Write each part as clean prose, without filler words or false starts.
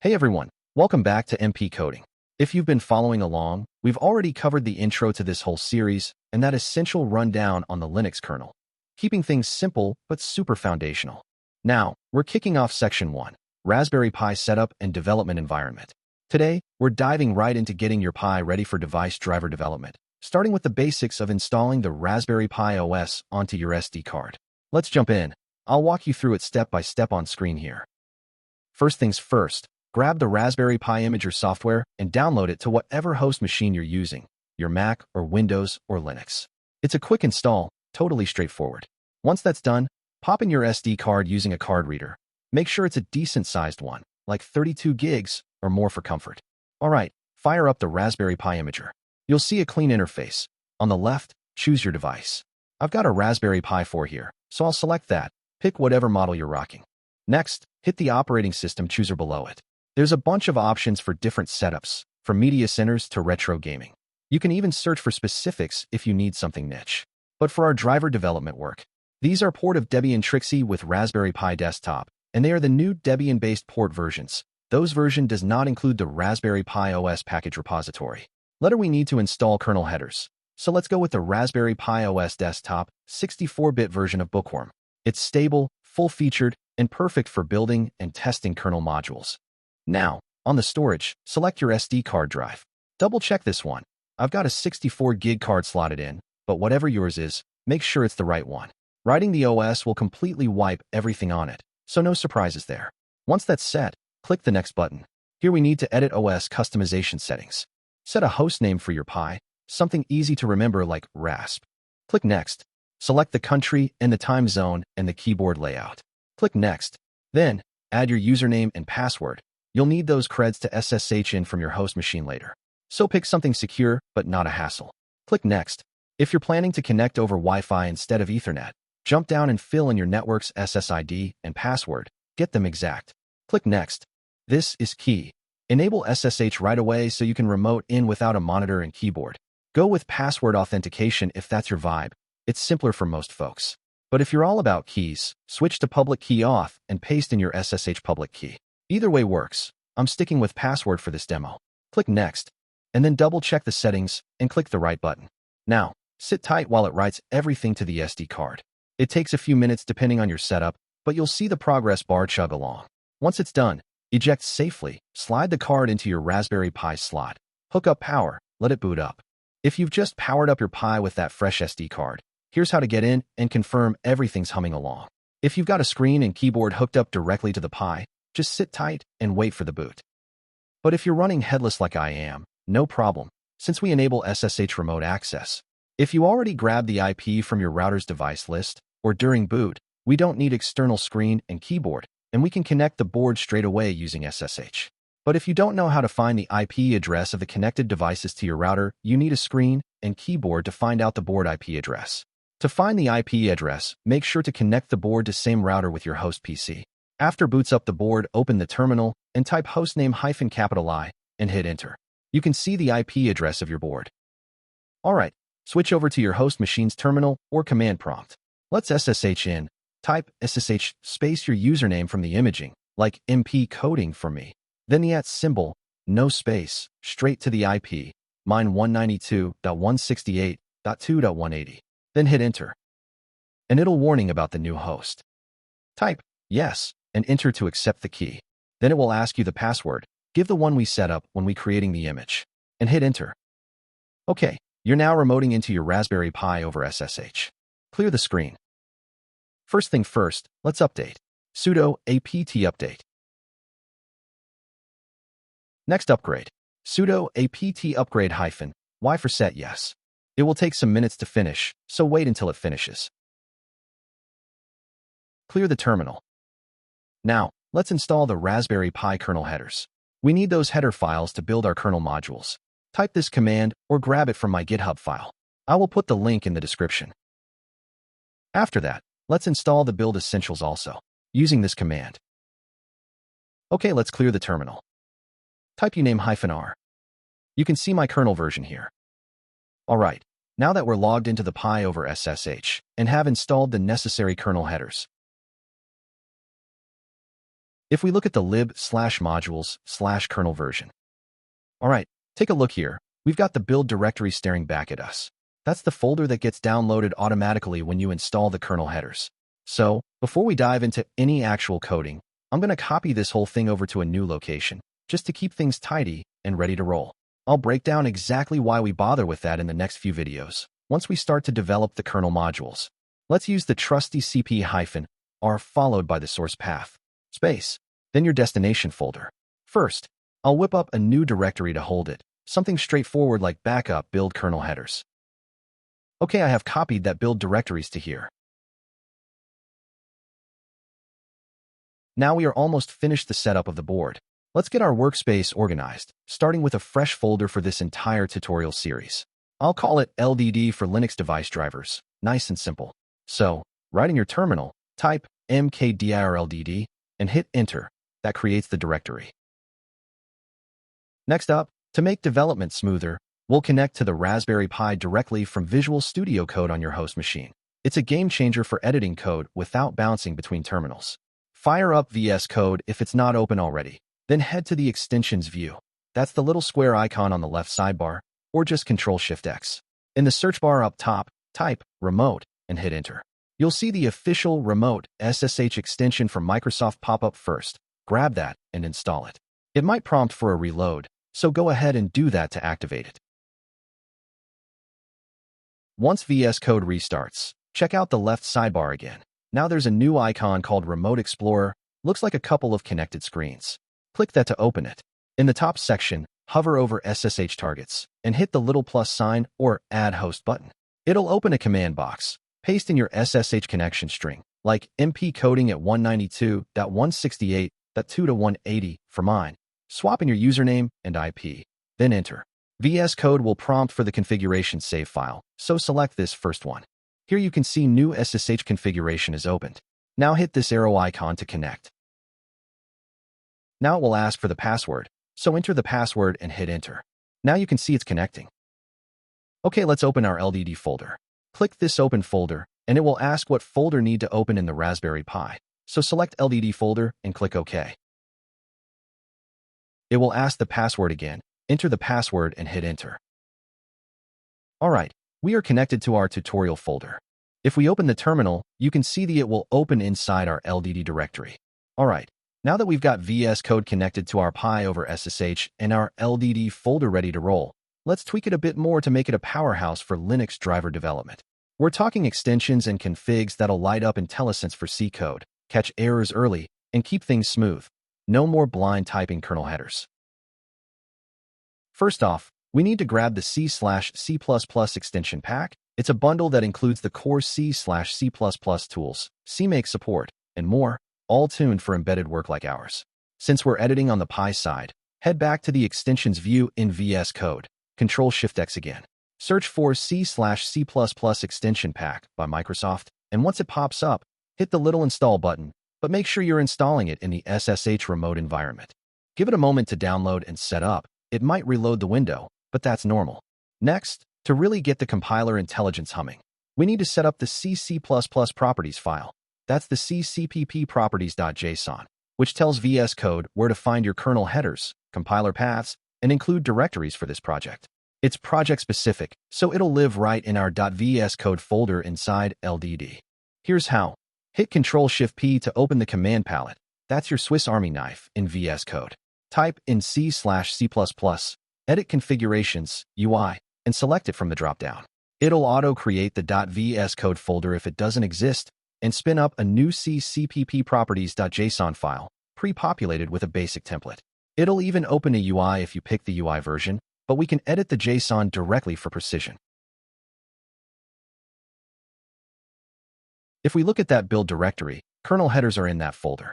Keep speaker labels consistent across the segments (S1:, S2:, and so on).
S1: Hey everyone, welcome back to MP Coding. If you've been following along, we've already covered the intro to this whole series and that essential rundown on the Linux kernel, keeping things simple but super foundational. Now, we're kicking off Section 1, Raspberry Pi Setup and Development Environment. Today, we're diving right into getting your Pi ready for device driver development, starting with the basics of installing the Raspberry Pi OS onto your SD card. Let's jump in. I'll walk you through it step by step on screen here. First things first, grab the Raspberry Pi Imager software and download it to whatever host machine you're using, your Mac or Windows or Linux. It's a quick install, totally straightforward. Once that's done, pop in your SD card using a card reader. Make sure it's a decent-sized one, like 32 gigs or more for comfort. All right, fire up the Raspberry Pi Imager. You'll see a clean interface. On the left, choose your device. I've got a Raspberry Pi 4 here, so I'll select that. Pick whatever model you're rocking. Next, hit the operating system chooser below it. There's a bunch of options for different setups, from media centers to retro gaming. You can even search for specifics if you need something niche. But for our driver development work, these are port of Debian Trixie with Raspberry Pi Desktop, and they are the new Debian-based port versions. Those version does not include the Raspberry Pi OS package repository. Later we need to install kernel headers. So let's go with the Raspberry Pi OS Desktop 64-bit version of Bookworm. It's stable, full-featured, and perfect for building and testing kernel modules. Now, on the storage, select your SD card drive. Double-check this one. I've got a 64 gig card slotted in, but whatever yours is, make sure it's the right one. Writing the OS will completely wipe everything on it, so no surprises there. Once that's set, click the Next button. Here we need to edit OS customization settings. Set a host name for your Pi, something easy to remember like RASP. Click Next. Select the country and the time zone and the keyboard layout. Click Next. Then, add your username and password. You'll need those creds to SSH in from your host machine later. So pick something secure, but not a hassle. Click Next. If you're planning to connect over Wi-Fi instead of Ethernet, jump down and fill in your network's SSID and password. Get them exact. Click Next. This is key. Enable SSH right away so you can remote in without a monitor and keyboard. Go with password authentication if that's your vibe. It's simpler for most folks. But if you're all about keys, switch to public key auth and paste in your SSH public key. Either way works. I'm sticking with password for this demo. Click Next, and then double-check the settings and click the right button. Now, sit tight while it writes everything to the SD card. It takes a few minutes depending on your setup, but you'll see the progress bar chug along. Once it's done, eject safely, slide the card into your Raspberry Pi slot, hook up power, let it boot up. If you've just powered up your Pi with that fresh SD card, here's how to get in and confirm everything's humming along. If you've got a screen and keyboard hooked up directly to the Pi, just sit tight and wait for the boot. But if you're running headless like I am, no problem, since we enable SSH remote access. If you already grabbed the IP from your router's device list, or during boot, we don't need external screen and keyboard, and we can connect the board straight away using SSH. But if you don't know how to find the IP address of the connected devices to your router, you need a screen and keyboard to find out the board IP address. To find the IP address, make sure to connect the board to same router with your host PC. After boots up the board, open the terminal and type hostname -I and hit enter. You can see the IP address of your board. All right, switch over to your host machine's terminal or command prompt. Let's SSH in. Type SSH space your username from the imaging, like MP coding for me. Then the @ symbol, no space, straight to the IP, mine 192.168.2.180. Then hit enter. An it'll warning about the new host. Type yes and enter to accept the key. Then it will ask you the password. Give the one we set up when we creating the image, and hit enter. Okay, you're now remoting into your Raspberry Pi over SSH. Clear the screen. First thing first, let's update. Sudo apt update. Next upgrade. Sudo apt upgrade -y for set yes. It will take some minutes to finish, so wait until it finishes. Clear the terminal. Now, let's install the Raspberry Pi kernel headers. We need those header files to build our kernel modules. Type this command or grab it from my GitHub file. I will put the link in the description. After that, let's install the build essentials also, using this command. Okay, let's clear the terminal. Type uname -r. You can see my kernel version here. All right, now that we're logged into the Pi over SSH and have installed the necessary kernel headers, If we look at the lib/modules/kernel version. All right, take a look here. We've got the build directory staring back at us. That's the folder that gets downloaded automatically when you install the kernel headers. So, before we dive into any actual coding, I'm going to copy this whole thing over to a new location, just to keep things tidy and ready to roll. I'll break down exactly why we bother with that in the next few videos, once we start to develop the kernel modules. Let's use the trusty cp-r followed by the source path, space, then your destination folder. First, I'll whip up a new directory to hold it, something straightforward like backup build kernel headers. Okay, I have copied that build directories to here. Now we are almost finished the setup of the board. Let's get our workspace organized, starting with a fresh folder for this entire tutorial series. I'll call it LDD for Linux device drivers, nice and simple. So, right in your terminal, type mkdir/LDD and hit enter. That creates the directory. Next up, to make development smoother, we'll connect to the Raspberry Pi directly from Visual Studio Code on your host machine. It's a game changer for editing code without bouncing between terminals. Fire up VS Code if it's not open already, then head to the extensions view. That's the little square icon on the left sidebar, or just Ctrl-Shift-X. In the search bar up top, type remote and hit enter. You'll see the official remote SSH extension from Microsoft pop up first. Grab that and install it. It might prompt for a reload, so go ahead and do that to activate it. Once VS Code restarts, check out the left sidebar again. Now there's a new icon called Remote Explorer, looks like a couple of connected screens. Click that to open it. In the top section, hover over SSH targets and hit the little plus sign or Add Host button. It'll open a command box. Paste in your SSH connection string, like MP coding at 192.168.2.180 for mine. Swap in your username and IP, then enter. VS Code will prompt for the configuration save file, so select this first one. Here you can see new SSH configuration is opened. Now hit this arrow icon to connect. Now it will ask for the password, so enter the password and hit enter. Now you can see it's connecting. Okay, let's open our LDD folder. Click this open folder, and it will ask what folder need to open in the Raspberry Pi. So select LDD folder and click OK. It will ask the password again. Enter the password and hit enter. All right, we are connected to our tutorial folder. If we open the terminal, you can see that it will open inside our LDD directory. All right, now that we've got VS Code connected to our Pi over SSH and our LDD folder ready to roll, let's tweak it a bit more to make it a powerhouse for Linux driver development. We're talking extensions and configs that'll light up IntelliSense for C code, catch errors early, and keep things smooth. No more blind typing kernel headers. First off, we need to grab the C/C++ extension pack. It's a bundle that includes the core C/C++ tools, CMake support, and more, all tuned for embedded work like ours. Since we're editing on the Pi side, head back to the extensions view in VS Code. Ctrl-Shift-X again. Search for C/C++ extension pack by Microsoft, and once it pops up, hit the little install button, but make sure you're installing it in the SSH remote environment. Give it a moment to download and set up. It might reload the window, but that's normal. Next, to really get the compiler intelligence humming, we need to set up the C++ properties file. That's the ccpp properties.json, which tells VS Code where to find your kernel headers, compiler paths, and include directories for this project. It's project-specific, so it'll live right in our .vs code folder inside LDD. Here's how. Hit Ctrl-Shift-P to open the command palette. That's your Swiss Army knife in VS Code. Type in C/C++, edit configurations, UI, and select it from the dropdown. It'll auto-create the .vs code folder if it doesn't exist, and spin up a new ccpp properties.json file, pre-populated with a basic template. It'll even open a UI if you pick the UI version, but we can edit the JSON directly for precision. If we look at that build directory, kernel headers are in that folder.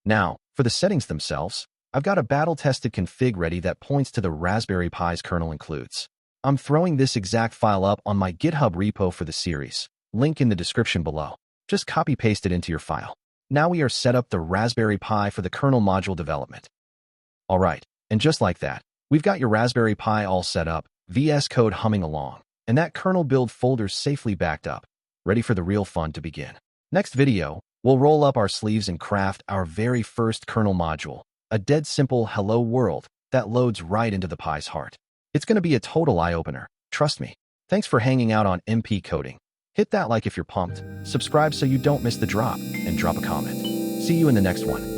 S1: Now, for the settings themselves, I've got a battle-tested config ready that points to the Raspberry Pi's kernel includes. I'm throwing this exact file up on my GitHub repo for the series, link in the description below. Just copy-paste it into your file. Now we are set up the Raspberry Pi for the kernel module development. All right, and just like that, we've got your Raspberry Pi all set up, VS Code humming along, and that kernel build folder safely backed up, ready for the real fun to begin. Next video, We'll roll up our sleeves and craft our very first kernel module, a dead simple hello world that loads right into the Pi's heart. It's going to be a total eye-opener, trust me. Thanks for hanging out on MP Coding. Hit that like if you're pumped, subscribe so you don't miss the drop, and drop a comment. See you in the next one.